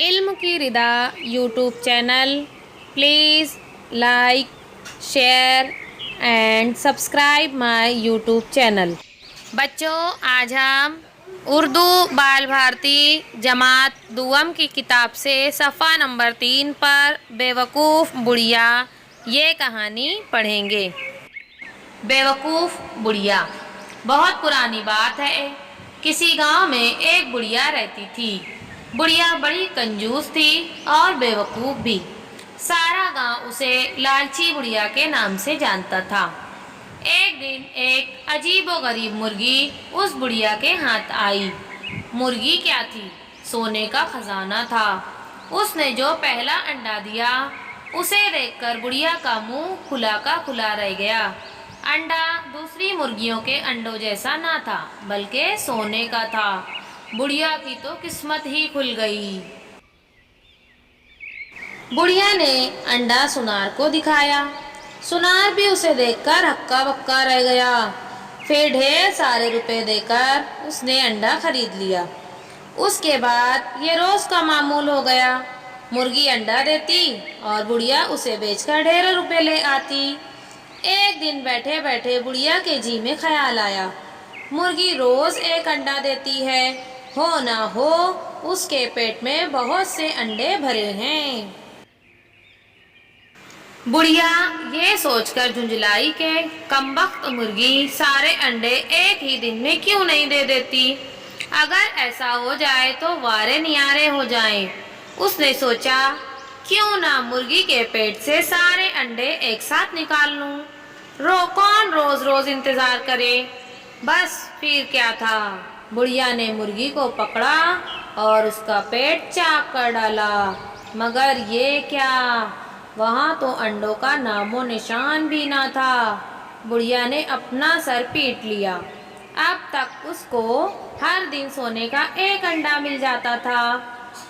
علم کی ردا YouTube channel please like share and subscribe my YouTube channel. بچوں، آج ہم اردو بال بھارتی جماعت دوم کی کتاب سے صفحہ نمبر 3 پر بیوقوف بڑھیا یہ کہانی پڑھیں گے۔ بیوقوف بڑھیا۔ بہت پرانی بات ہے، کسی گاؤں میں ایک بڑھیا رہتی تھی۔ بڑھیا بڑی کنجوس تھی اور بیوقوف بھی۔ سارا گاؤں اسے لالچی بڑھیا کے نام سے جانتا تھا۔ ایک دن ایک عجیب و غریب مرغی اس بڑھیا کے ہاتھ آئی۔ مرغی کیا تھی؟ سونے کا خزانہ تھا۔ اس نے جو پہلا انڈا دیا اسے دیکھ کر بڑھیا کا منہ کھلا کا کھلا رہ گیا۔ انڈا دوسری مرغیوں کے انڈوں جیسا نہ تھا بلکہ سونے کا تھا۔ بڑھیا کی تو قسمت ہی کھل گئی۔ بڑھیا نے انڈا سنار کو دکھایا۔ سنار بھی اسے دیکھ کر ہکا بکا رہ گیا۔ پھر ڈھیر سارے روپے دے کر اس نے انڈا خرید لیا۔ اس کے بعد یہ روز کا معمول ہو گیا۔ مرغی انڈا دیتی اور بڑھیا اسے بیچ کر ڈھیر روپے لے آتی۔ ایک دن بیٹھے بیٹھے بڑھیا کے جی میں خیال آیا، مرغی روز ایک انڈا دیتی ہے، ہو نہ ہو اس کے پیٹ میں بہت سے انڈے بھرے ہیں۔ بڑھیا یہ سوچ کر جھنجھلائی کہ کمبخت مرغی سارے انڈے ایک ہی دن میں کیوں نہیں دے دیتی؟ اگر ایسا ہو جائے تو وارے نیارے ہو جائیں۔ اس نے سوچا کیوں نہ مرغی کے پیٹ سے سارے انڈے ایک ساتھ نکال لوں۔ کون روز روز انتظار کرے؟ بس پھر کیا تھا، بڑھیا نے مرغی کو پکڑا اور اس کا پیٹ چاک کر ڈالا۔ مگر یہ کیا، وہاں تو انڈوں کا نام و نشان بھی نہ تھا۔ بڑھیا نے اپنا سر پیٹ لیا۔ اب تک اس کو ہر دن سونے کا ایک انڈا مل جاتا تھا،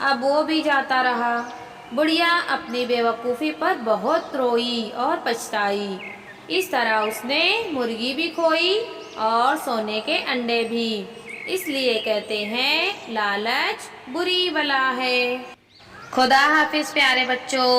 اب وہ بھی جاتا رہا۔ بڑھیا اپنی بیوقوفی پر بہت روئی اور پچھتائی۔ اس طرح اس نے مرغی بھی کھوئی اور سونے کے انڈے بھی۔ اس لیے کہتے ہیں لالچ بری بلا ہے۔ خدا حافظ پیارے بچوں۔